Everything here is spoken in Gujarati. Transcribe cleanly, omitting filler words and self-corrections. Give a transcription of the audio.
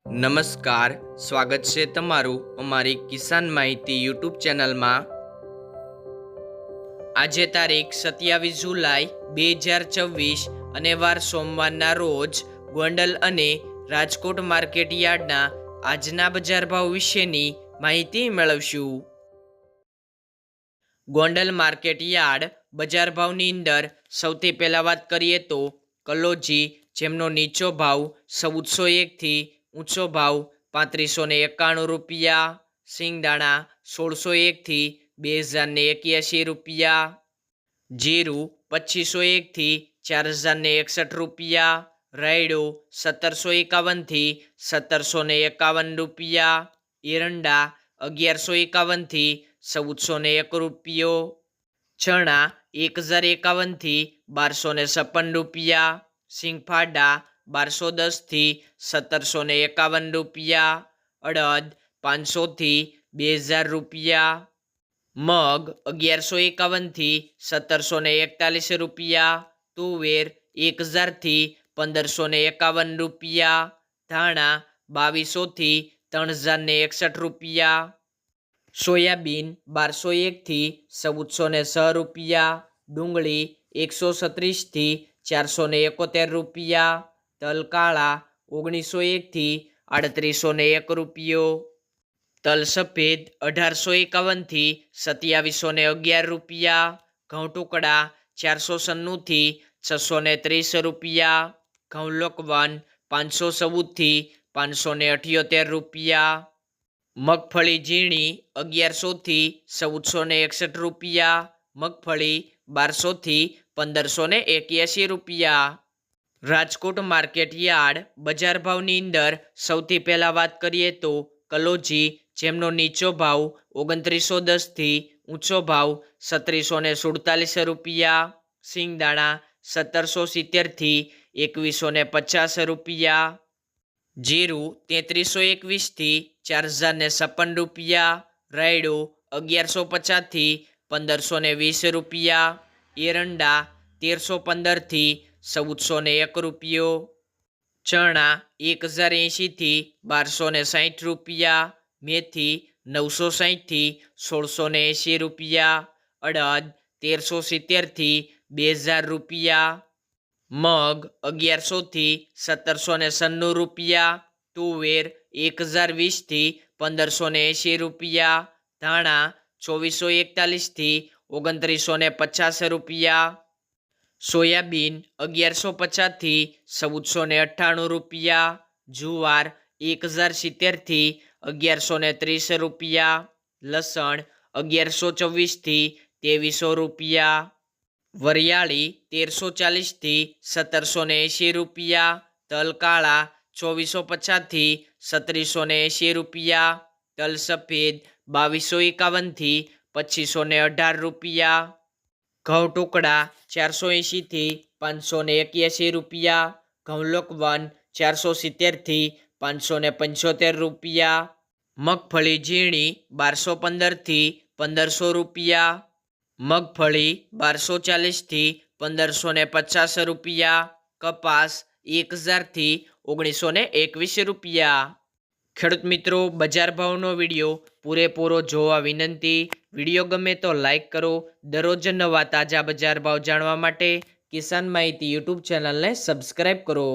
નમસ્કાર, સ્વાગત છે તમારું અમારી કિસાન માહિતી યુટ્યુબ ચેનલમાં। આજે તારીખ 27 જુલાઈ 2024 અને વાર સોમવારના રોજ ગોંડલ અને રાજકોટ માર્કેટ યાર્ડના આજના બજાર ભાવ વિશેની માહિતી મેળવશું। ગોંડલ માર્કેટ યાર્ડ બજાર ભાવની અંદર સૌથી પહેલાં વાત કરીએ તો કલોજી, જેમનો નીચો ભાવ 1401 થી ઊંચો ભાવ 3591 રૂપિયા, સિંગદાણા 1601 થી 2081 રૂપિયા, જીરું 2501 થી 4061 રૂપિયા, રાયડો 1751 થી 1751 રૂપિયા, એરંડા 1151 થી 1401 રૂપિયો, ચણા 1051 થી 1256 રૂપિયા, સિંગફાડા 1210 થી 1751 રૂપિયા, અડદ 500 થી 2000 રૂપિયા, મગ 1151 થી 1741 રૂપિયા, તુવેર 1000 થી 1551 રૂપિયા, ધાણા 2200 થી 3061 રૂપિયા, સોયાબીન 1201 થી 1406 રૂપિયા, ડુંગળી 136 થી 471 રૂપિયા, તલ કાળા 1901 થી 3801 રૂપિયો, તલ સફેદ 1851 થી 2711 રૂપિયા, ઘઉં ટુકડા 496 થી 630 રૂપિયા, ઘઉં લોકવન 514 થી 578 રૂપિયા, મગફળી ઝીણી 1100 થી 1461 રૂપિયા, મગફળી 1200 થી 1581 રૂપિયા। રાજકોટ માર્કેટ યાર્ડ બજાર ભાવની અંદર સૌથી પહેલાં વાત કરીએ તો કલોજી, જેમનો નીચો ભાવ 2910 થી ઊંચો ભાવ 3747 રૂપિયા, સિંગદાણા 1770 થી 2150 રૂપિયા, જીરું 3321 થી 4056 રૂપિયા, રાયડો 1150 થી 1520 રૂપિયા, એરંડા 1315 થી 1401 રૂપિયો, ચણા 1080 થી 1260 રૂપિયા, મેથી 960 થી 1680 રૂપિયા, અડદ 1370 થી 2000 રૂપિયા, મગ 1100 થી 1796 રૂપિયા, તુવેર 1020 થી 1580 રૂપિયા, ધાણા 2441 થી 2950 રૂપિયા, સોયાબીન 1150 થી 1498 રૂપિયા, જુવાર 1070 થી 1130 રૂપિયા, લસણ 1124 થી 2300 રૂપિયા, વરિયાળી 1340 થી 1780 રૂપિયા, તલ કાળા 2450 થી 3780 રૂપિયા, તલ સફેદ 2251 થી 2518 રૂપિયા, ઘઉં ટુકડા 480 થી 581 રૂપિયા, ઘઉં લોકવન 470 થી 575 રૂપિયા, મગફળી ઝીણી 1215 થી 1500 રૂપિયા, મગફળી 1240 થી 1550 રૂપિયા, કપાસ 1000 થી 1921 રૂપિયા। ખેડૂત મિત્રો, બજાર ભાવનો વિડીયો પૂરેપૂરો જોવા વિનંતી। વિડીયો ગમે તો લાઈક કરો। દરરોજ નવા તાજા બજાર ભાવ જાણવા માટે કિસાન માહિતી યુટ્યુબ ચેનલને સબસ્ક્રાઈબ કરો।